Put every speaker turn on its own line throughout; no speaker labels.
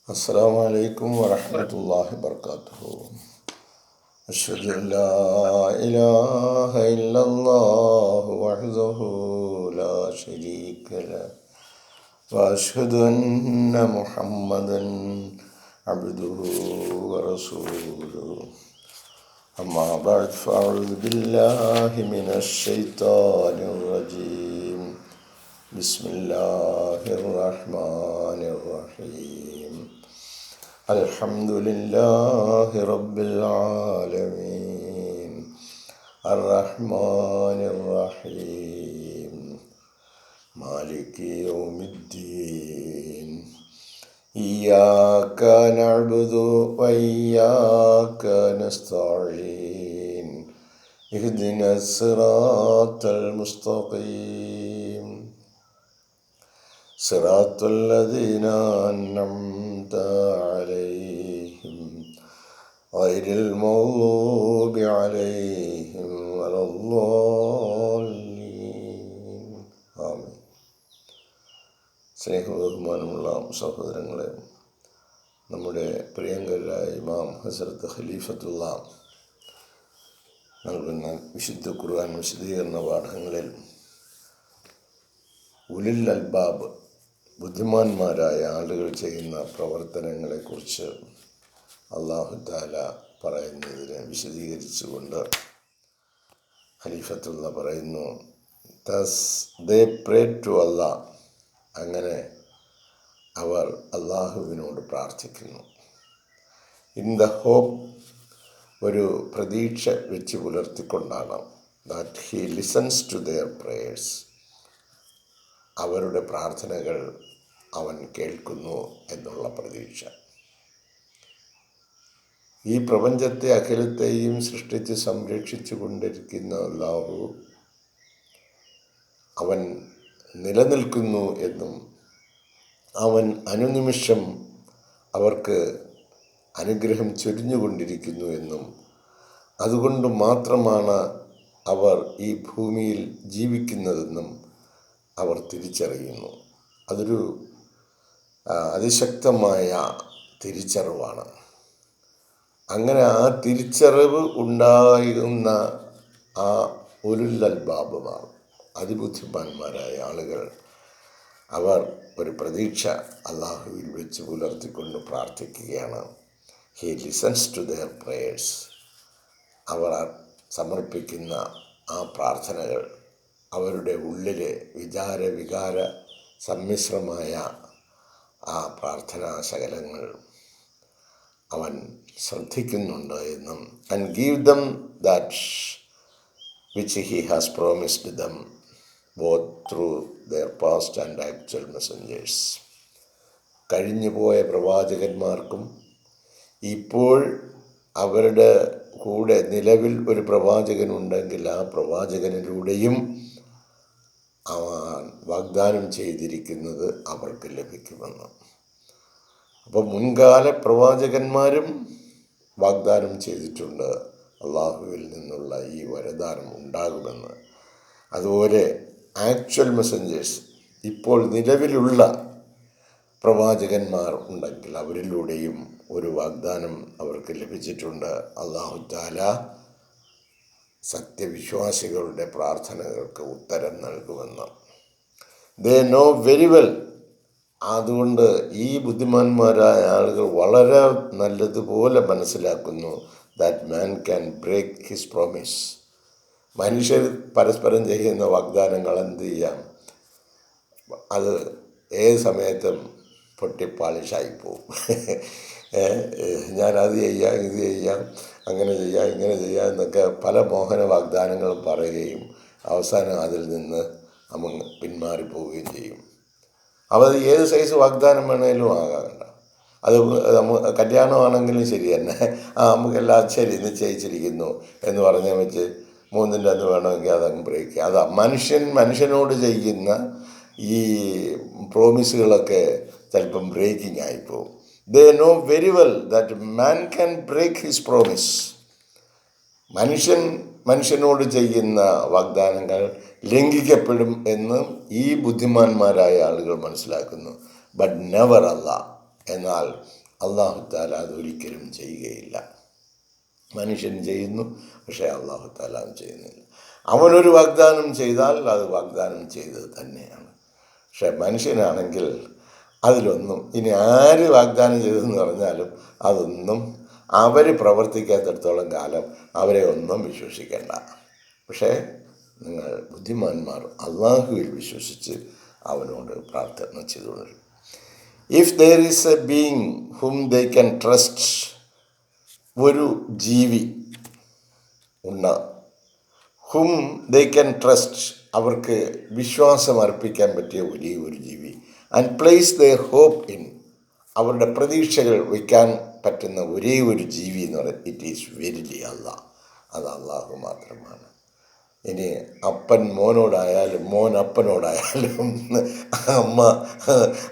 السلام عليكم ورحمة الله وبركاته. أشهد أن لا إله إلا الله وحده لا شريك له وأشهد أن محمدا عبده ورسوله. أما بعد فأعوذ بالله من الشيطان الرجيم. بسم الله الرحمن الرحيم. الحمد لله رب العالمين الرحمن الرحيم مالك يوم الدين إياك نعبد وإياك نستعين اهدنا الصراط المستقيم صراط الذين أنعمت عليهم غير المغضوب عليهم ولا الضالين ആമീൻ. സ്നേഹബഹുമാനമുള്ള സഹോദരങ്ങളെ, നമ്മുടെ പ്രിയങ്കരായ ഇമാം ഹസ്രത്ത് ഖലീഫത്തുള്ള നൽകുന്ന വിശുദ്ധ ഖുർആൻ വിശദീകരണ പാഠങ്ങളിൽ ഉലുൽ അൽബാബ്, ബുദ്ധിമാന്മാരായ ആളുകൾ ചെയ്യുന്ന പ്രവർത്തനങ്ങളെക്കുറിച്ച് അല്ലാഹു തആല പറയുന്നതിനെ വിശദീകരിച്ചുകൊണ്ട് ഖലീഫത്തുള്ള പറയുന്നു, ദേ പ്രേ ടു അല്ലാഹ്, അങ്ങനെ അവർ അള്ളാഹുവിനോട് പ്രാർത്ഥിക്കുന്നു. ഇൻ ദ ഹോപ്പ്, ഒരു പ്രതീക്ഷ വെച്ച് പുലർത്തിക്കൊണ്ടാണ്, that he listens to their prayers, അവരുടെ പ്രാർത്ഥനകൾ അവൻ കേൾക്കുന്നു എന്നുള്ള പ്രതീക്ഷ. ഈ പ്രപഞ്ചത്തെ അഖിലത്തെയും സൃഷ്ടിച്ച് സംരക്ഷിച്ചു കൊണ്ടിരിക്കുന്ന അല്ലാഹു അവൻ നിലനിൽക്കുന്നു എന്നും അവൻ അനുനിമിഷം അവർക്ക് അനുഗ്രഹം ചൊരിഞ്ഞുകൊണ്ടിരിക്കുന്നു എന്നും അതുകൊണ്ട് മാത്രമാണ് അവർ ഈ ഭൂമിയിൽ ജീവിക്കുന്നതെന്നും അവർ തിരിച്ചറിയുന്നു. അതൊരു അതിശക്തമായ തിരിച്ചറിവാണ്. അങ്ങനെ ആ തിരിച്ചറിവ് ഉണ്ടാകുന്ന ആ ഉലുൽ അൽബാബുമാർ, അതിബുദ്ധിമാന്മാരായ ആളുകൾ, അവർ ഒരു പ്രതീക്ഷ അള്ളാഹുവിൽ വെച്ച് പുലർത്തിക്കൊണ്ട് പ്രാർത്ഥിക്കുകയാണ്. He listens to their prayers. അവർ സമർപ്പിക്കുന്ന ആ പ്രാർത്ഥനകൾ, അവരുടെ ഉള്ളിലെ വികാര സമ്മിശ്രമായ ആ പ്രാർത്ഥനാശകലങ്ങൾ അവൻ ശ്രദ്ധിക്കുന്നുണ്ട് എന്നും, and give them that which he has promised dum both through there past and actual messengers. കഴിഞ്ഞുപോയ പ്രവാചകന്മാർക്കും ഇപ്പോൾ അവരുടെ കൂടെ നിലവിൽ ഒരു പ്രവാചകനുണ്ടെങ്കിൽ ആ പ്രവാചകനിലൂടെയും വാഗ്ദാനം ചെയ്തിരിക്കുന്നത് അവർക്ക് ലഭിക്കുമെന്ന്. അപ്പോൾ മുൻകാല പ്രവാചകന്മാരും വാഗ്ദാനം ചെയ്തിട്ടുണ്ട് അള്ളാഹുവിൽ നിന്നുള്ള ഈ വരദാനം ഉണ്ടാകുമെന്ന്. അതുപോലെ ആക്ച്വൽ മെസ്സഞ്ചേഴ്സ്, ഇപ്പോൾ നിലവിലുള്ള പ്രവാചകന്മാർ ഉണ്ടെങ്കിൽ അവരിലൂടെയും ഒരു വാഗ്ദാനം അവർക്ക് ലഭിച്ചിട്ടുണ്ട്. അല്ലാഹു തആല സത്യവിശ്വാസികളുടെ പ്രാർത്ഥനകൾക്ക് ഉത്തരം നൽകുമെന്ന്. They know very well. അതുകൊണ്ട് ഈ ബുദ്ധിമാന്മാരായ ആളുകൾ വളരെ നല്ലതുപോലെ മനസ്സിലാക്കുന്നു that man can break his promise. മനുഷ്യർ പരസ്പരം ചെയ്യുന്ന വാഗ്ദാനങ്ങൾ എന്ത് ചെയ്യാം, അത് ഏത് സമയത്തും പൊട്ടിപ്പാളിഷായിപ്പോവും. ഞാനത് ചെയ്യാം, ഇത് ചെയ്യാം, അങ്ങനെ ചെയ്യാം, ഇങ്ങനെ ചെയ്യാം എന്നൊക്കെ പല മോഹന വാഗ്ദാനങ്ങളും പറയുകയും അവസാനം അതിൽ നിന്ന് നമ്മൾ പിന്മാറിപ്പോവുകയും ചെയ്യും. അപ്പോൾ അത് ഏത് സൈസ് വാഗ്ദാനം വേണേലും ആകാണ്ട. അത് കല്യാണമാണെങ്കിലും ശരി തന്നെ, നമുക്കെല്ലാം ശരി നിശ്ചയിച്ചിരിക്കുന്നു എന്ന് പറഞ്ഞാൽ വെച്ച് മൂന്നിൻ്റെ അന്ന് വേണമെങ്കിൽ അതങ്ങ് ബ്രേക്ക് ചെയ്യുക. അത് മനുഷ്യനോട് ചെയ്യുന്ന ഈ പ്രോമിസുകളൊക്കെ ചിലപ്പം ബ്രേക്കിംഗ് ആയിപ്പോവും. They know very well that man can break his promise. മനുഷ്യനോട് ചെയ്യുന്ന വാഗ്ദാനങ്ങൾ ലംഘിക്കപ്പെടും എന്ന് ഈ ബുദ്ധിമാന്മാരായ ആളുകൾ മനസ്സിലാക്കുന്നു. But never Allah. എന്നാൽ അല്ലാഹു തആല അതൊരിക്കലും ചെയ്യുകയില്ല. മനുഷ്യൻ ചെയ്യുന്നു, പക്ഷേ അല്ലാഹു തആല അത് ചെയ്യുന്നില്ല. അവനൊരു വാഗ്ദാനം ചെയ്താൽ അത് വാഗ്ദാനം ചെയ്തത് തന്നെയാണ്. പക്ഷെ മനുഷ്യനാണെങ്കിൽ അതിലൊന്നും, ഇനി ആര് വാഗ്ദാനം ചെയ്തതെന്ന് പറഞ്ഞാലും അതൊന്നും അവർ പ്രവർത്തിക്കാത്തിടത്തോളം കാലം അവരെ ഒന്നും വിശ്വസിക്കേണ്ട. പക്ഷേ നിങ്ങൾ ബുദ്ധിമാന്മാർ അള്ളാഹുവിൽ വിശ്വസിച്ച് അവനോട് പ്രാർത്ഥന ചെയ്തുകൊണ്ടിരിക്കും. If there is a being whom they can trust, ഒരു ജീവി ഉണ്ട്, ഹും ദേ ക്യാൻ ട്രസ്റ്റ്, അവർക്ക് വിശ്വാസം അർപ്പിക്കാൻ പറ്റിയ ഒരേ ഒരു ജീവി, and place their hope in, അവരുടെ പ്രതീക്ഷകൾ വയ്ക്കാൻ പറ്റുന്ന ഒരേ ഒരു ജീവി എന്ന് പറയുന്നത് ഇറ്റ് ഈസ് വെരിലി അല്ലാഹ്. അത് അള്ളാഹു മാത്രമാണ്. ഇനി അപ്പൻ മോനോടായാലും മോൻ അപ്പനോടായാലും അമ്മ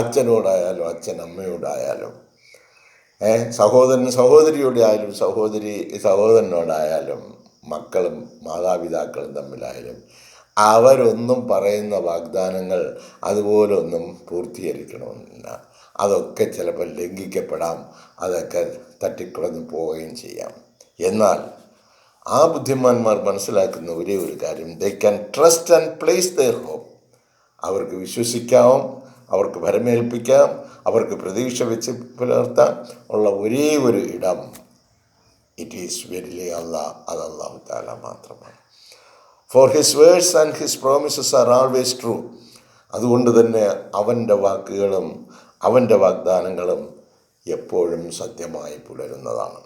അച്ഛനോടായാലും അച്ഛൻ അമ്മയോടായാലും സഹോദരൻ സഹോദരിയോടായാലും സഹോദരി സഹോദരനോടായാലും മക്കളും മാതാപിതാക്കളും തമ്മിലായാലും അവരൊന്നും പറയുന്ന വാഗ്ദാനങ്ങൾ അതുപോലെ ഒന്നും പൂർത്തീകരിക്കണമെന്നില്ല. അതൊക്കെ ചിലപ്പോൾ ലംഘിക്കപ്പെടാം, അതൊക്കെ തട്ടിക്കുറഞ്ഞു പോവുകയും ചെയ്യാം. എന്നാൽ ആ ബുദ്ധിമാന്മാർ മനസ്സിലാക്കുന്ന ഒരേ ഒരു കാര്യം, they can trust and place their hope, അവർക്ക് വിശ്വസിക്കാം, അവർക്ക് ഭരമേൽപ്പിക്കാം, അവർക്ക് പ്രതീക്ഷ വെച്ച് പുലർത്താൻ ഉള്ള ഒരേ ഒരു ഇടം ഇറ്റ് ഈസ് വെരിലി അല്ലാഹ്, അത് അല്ലാഹു തആല മാത്രമാണ്. For his words and his promises R always true, അതുകൊണ്ട് തന്നെ അവൻ്റെ വാക്കുകളും അവൻ്റെ വാഗ്ദാനങ്ങളും എപ്പോഴും സത്യമായി പുലരുന്നതാണ്.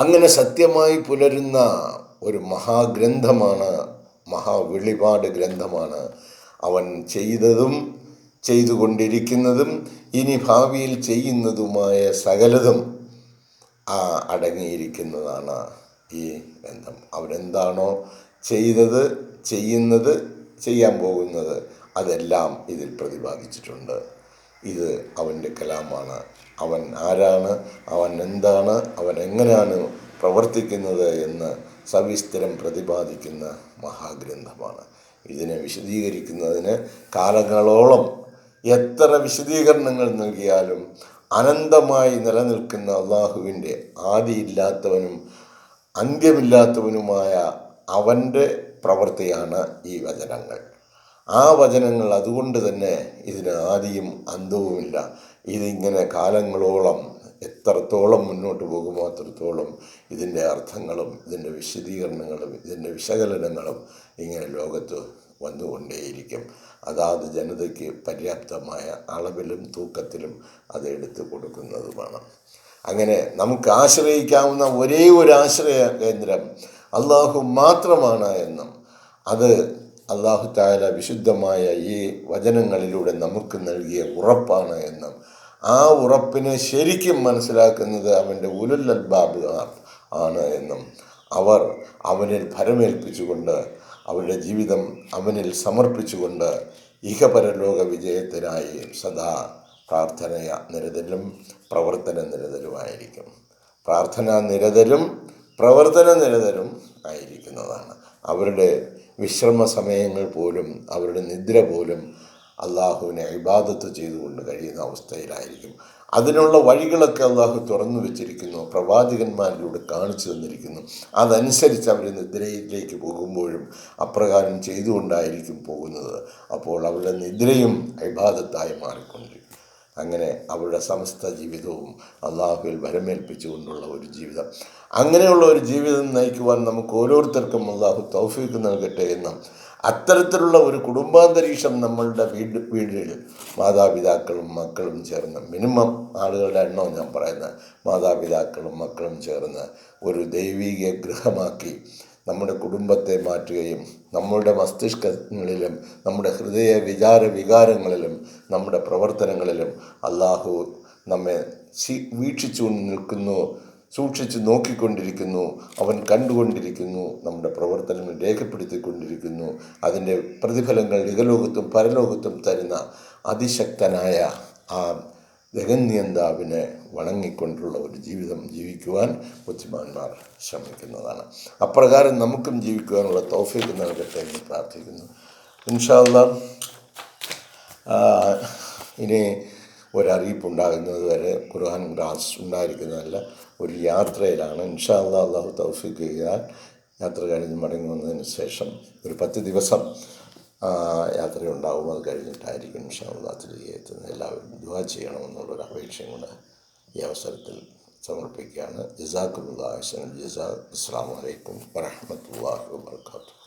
അങ്ങനെ സത്യമായി പുലരുന്ന ഒരു മഹാഗ്രന്ഥമാണ്, മഹാവെളിപാട് ഗ്രന്ഥമാണ് അവൻ ചെയ്തതും ചെയ്തുകൊണ്ടിരിക്കുന്നതും ഇനി ഭാവിയിൽ ചെയ്യുന്നതുമായ സകലതും അടങ്ങിയിരിക്കുന്നതാണ് ഈ ഗ്രന്ഥം. അവനെന്താണോ ചെയ്തത്, ചെയ്യുന്നത്, ചെയ്യാൻ പോകുന്നത്, അതെല്ലാം ഇതിൽ പ്രതിപാദിച്ചിട്ടുണ്ട്. ഇത് അവൻ്റെ കലാമാണ്. അവൻ ആരാണ്, അവൻ എന്താണ്, അവൻ എങ്ങനെയാണ് പ്രവർത്തിക്കുന്നത് എന്ന് സവിസ്തരം പ്രതിപാദിക്കുന്ന മഹാഗ്രന്ഥമാണ്. ഇതിനെ വിശദീകരിക്കുന്നതിന് കാലങ്ങളോളം എത്ര വിശദീകരണങ്ങൾ നൽകിയാലും അനന്തമായി നിലനിൽക്കുന്ന അള്ളാഹുവിൻ്റെ ആദിയില്ലാത്തവനും അന്ത്യമില്ലാത്തവനുമായ അവൻ്റെ പ്രവൃത്തിയാണ് ഈ വചനങ്ങൾ. ആ വചനങ്ങൾ അതുകൊണ്ട് തന്നെ ഇതിന് ആദിയും അന്തവുമില്ല. ഇതിങ്ങനെ കാലങ്ങളോളം എത്രത്തോളം മുന്നോട്ട് പോകുമോ അത്രത്തോളം ഇതിൻ്റെ അർത്ഥങ്ങളും ഇതിൻ്റെ വിശദീകരണങ്ങളും ഇതിൻ്റെ വിശകലനങ്ങളും ഇങ്ങനെ ലോകത്ത് വന്നുകൊണ്ടേയിരിക്കും. അതാത് ജനതയ്ക്ക് പര്യാപ്തമായ അളവിലും തൂക്കത്തിലും അത് എടുത്തു കൊടുക്കുന്നതുമാണ്. അങ്ങനെ നമുക്ക് ആശ്രയിക്കാവുന്ന ഒരേ ഒരു ആശ്രയ കേന്ദ്രം അള്ളാഹു മാത്രമാണ് എന്നും അത് അല്ലാഹു തആല വിശുദ്ധമായ ഈ വചനങ്ങളിലൂടെ നമുക്ക് നൽകിയ ഉറപ്പാണ് എന്നും ആ ഉറപ്പിനെ ശരിക്കും മനസ്സിലാക്കുന്നത് അവൻ്റെ ഉലുൽ അൽബാബ് ആണ് എന്നും അവർ അവനിൽ ഭരമേൽപ്പിച്ചുകൊണ്ട് അവരുടെ ജീവിതം അവനിൽ സമർപ്പിച്ചുകൊണ്ട് ഇഹപരലോക വിജയത്തിനായി സദാ പ്രാർത്ഥന നിരതരും പ്രവർത്തന നിരതരുമായിരിക്കും. പ്രാർത്ഥന നിരതരും പ്രവർത്തന നിരതരും ആയിരിക്കുന്നതാണ്. അവരുടെ വിശ്രമ സമയങ്ങൾ പോലും അവരുടെ നിദ്ര പോലും അള്ളാഹുവിനെ ഇബാദത്ത് ചെയ്തുകൊണ്ട് കഴിയുന്ന അവസ്ഥയിലായിരിക്കും. അതിനുള്ള വഴികളൊക്കെ അള്ളാഹു തുറന്നു വെച്ചിരിക്കുന്നു, പ്രവാചകന്മാരിലൂടെ കാണിച്ചു തന്നിരിക്കുന്നു. അതനുസരിച്ച് അവർ നിദ്രയിലേക്ക് പോകുമ്പോഴും അപ്രകാരം ചെയ്തുകൊണ്ടായിരിക്കും പോകുന്നത്. അപ്പോൾ അവരുടെ നിദ്രയും ഇബാദത്തായി മാറിക്കൊണ്ടിരിക്കും. അങ്ങനെ അവരുടെ സമസ്ത ജീവിതവും അള്ളാഹുവിൽ വരമേൽപ്പിച്ചുകൊണ്ടുള്ള ഒരു ജീവിതം, അങ്ങനെയുള്ള ഒരു ജീവിതം നയിക്കുവാൻ നമുക്ക് ഓരോരുത്തർക്കും അള്ളാഹു തൗഫീഖ് നൽകട്ടെ എന്നും അത്തരത്തിലുള്ള ഒരു കുടുംബാന്തരീക്ഷം നമ്മളുടെ വീടിൽ മാതാപിതാക്കളും മക്കളും ചേർന്ന്, മിനിമം ആളുകളുടെ എണ്ണം ഞാൻ പറയുന്നത്, മാതാപിതാക്കളും മക്കളും ചേർന്ന് ഒരു ദൈവീക ഗൃഹമാക്കി നമ്മുടെ കുടുംബത്തെ മാറ്റുകയും നമ്മളുടെ മസ്തിഷ്കങ്ങളിലും നമ്മുടെ ഹൃദയ വികാരങ്ങളിലും നമ്മുടെ പ്രവർത്തനങ്ങളിലും അള്ളാഹു നമ്മെ വീക്ഷിച്ചു നിൽക്കുന്നു, സൂക്ഷിച്ച് നോക്കിക്കൊണ്ടിരിക്കുന്നു, അവൻ കണ്ടുകൊണ്ടിരിക്കുന്നു, നമ്മുടെ പ്രവർത്തനങ്ങൾ രേഖപ്പെടുത്തിക്കൊണ്ടിരിക്കുന്നു. അതിൻ്റെ പ്രതിഫലങ്ങൾ ഇഹലോകത്തും പരലോകത്തും തരുന്ന അതിശക്തനായ ആ ജഗന്യന്താവിനെ വണങ്ങിക്കൊണ്ടുള്ള ഒരു ജീവിതം ജീവിക്കുവാൻ ബുദ്ധിമാന്മാർ ശ്രമിക്കുന്നതാണ്. അപ്രകാരം നമുക്കും ജീവിക്കുവാനുള്ള തൗഫീഖ് നൽകട്ടെ എന്ന് പ്രാർത്ഥിക്കുന്നു. ഇൻഷാ അല്ലാഹ് ഇനി ഒരറിയിപ്പുണ്ടാകുന്നത് വരെ ഖുർആൻ ക്ലാസ് ഉണ്ടായിരിക്കുന്നതല്ല, ഒരു യാത്രയിലാണ്. ഇൻഷാ അല്ലാഹ് അള്ളാഹു തൗഫീഖ് ചെയ്താൽ യാത്ര കഴിഞ്ഞ് മടങ്ങി വന്നതിന് ശേഷം ഒരു 10 ദിവസം യാത്രയുണ്ടാവും. അത് കഴിഞ്ഞിട്ടായിരിക്കും ഇൻഷാ അല്ലാഹ് തിരികെ എത്തുന്നത്. എല്ലാവരും ദുആ ചെയ്യണമെന്നുള്ളൊരു അപേക്ഷയും കൂടെ ഈ അവസരത്തിൽ സമർപ്പിക്കുകയാണ്. ജസാക്കുമുല്ലാഹ് അഹ്സനൽ ജസാ. അസ്സലാമു അലൈക്കും വറഹ്മത്തുള്ളാഹി വബറകാതുഹു.